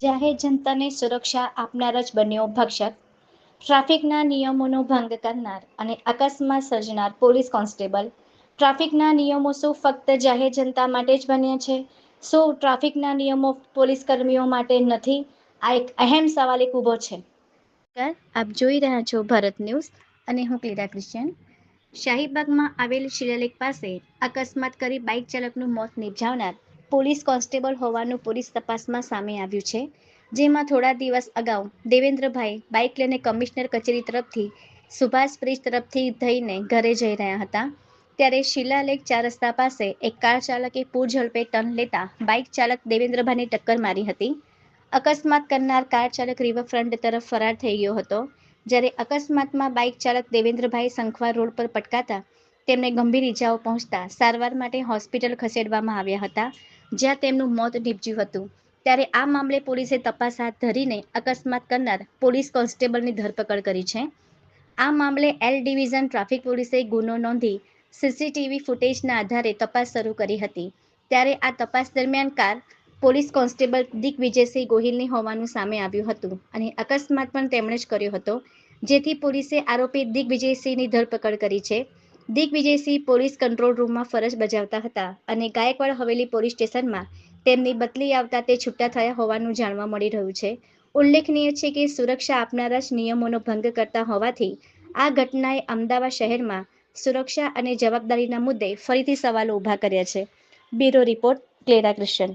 જાહેર જનતાને સુરક્ષા આપનાર જ બન્યો ભક્ષક. ટ્રાફિકના નિયમોનો ભંગ કરનાર અને અકસ્માત સર્જનાર પોલીસ કોન્સ્ટેબલ. ટ્રાફિકના નિયમો શું ફક્ત જાહેર જનતા માટે જ બન્યા છે? શું ટ્રાફિકના નિયમો પોલીસ કર્મીઓ માટે નથી? આ એક અહેમ સવાલ ઊભો છે. આપ જોઈ રહ્યા છો ભારત ન્યૂઝ અને હું ક્લીરા ક્રિશ્ચિયન. શાહીબાગમાં આવેલ શિલાલેખ પાસે અકસ્માત કરી બાઇક ચાલકનું મોત નિપજાવનાર પોલીસ કોન્સ્ટેબલ હોવાનું પોલીસ તપાસમાં સામે આવ્યું છે. જેમાં થોડા દિવસ અગાઉ દેવેન્દ્રભાઈ બાઇક લઈને કમિશનર કચેરી તરફથી સુભાષ બ્રિજ તરફથી થઈને ઘરે જઈ રહ્યા હતા. ત્યારે શિલાલેખ 4 રસ્તા પાસે એક કાર ચાલકે પૂર ઝડપે ટર્ન લેતા બાઇક ચાલક દેવેન્દ્રભાઈને ટક્કર મારી હતી. અકસ્માત કરનાર કાર ચાલક રિવરફ્રન્ટ તરફ ફરાર થઈ ગયો હતો. જ્યારે અકસ્માતમાં બાઇક ચાલક દેવેન્દ્રભાઈ શંખવાર રોડ પર પટકાતા તેમને ગંભીર ઇજાઓ પહોંચતા સારવાર માટે હોસ્પિટલ ખસેડવામાં આવ્યા હતા, જ્યાં તેમનું મોત નીપજ્યું હતું. ત્યારે આ મામલે પોલીસે તપાસ હાથ ધરીને અકસ્માત કરનાર પોલીસ કોન્સ્ટેબલની ધરપકડ કરી છે. આ મામલે એલ ડિવિઝન ટ્રાફિક પોલીસે ગુનો નોંધી સીસીટીવી ફૂટેજના આધારે તપાસ શરૂ કરી હતી. ત્યારે આ તપાસ દરમિયાન કાર પોલીસ કોન્સ્ટેબલ દિગ્વિજયસિંહ ગોહિલની હોવાનું સામે આવ્યું હતું અને અકસ્માત પણ તેમણે જ કર્યો હતો, જેથી પોલીસે આરોપી દિગ્વિજયસિંહની ધરપકડ કરી છે. દિગ્વિજયસિંહ પોલીસ કંટ્રોલ રૂમમાં ફરજ બજાવતા હતા અને ગાયકવાડ હવેલી પોલીસ સ્ટેશનમાં તેમની બદલી આવતા તે છૂટા થયા હોવાનું જાણવા મળી રહ્યું છે. ઉલ્લેખનીય છે કે સુરક્ષા આપનારા જ નિયમોનો ભંગ કરતા હોવાથી આ ઘટનાએ અમદાવાદ શહેરમાં સુરક્ષા અને જવાબદારીના મુદ્દે ફરીથી સવાલો ઊભા કર્યા છે. Bureau report, Clara Christian.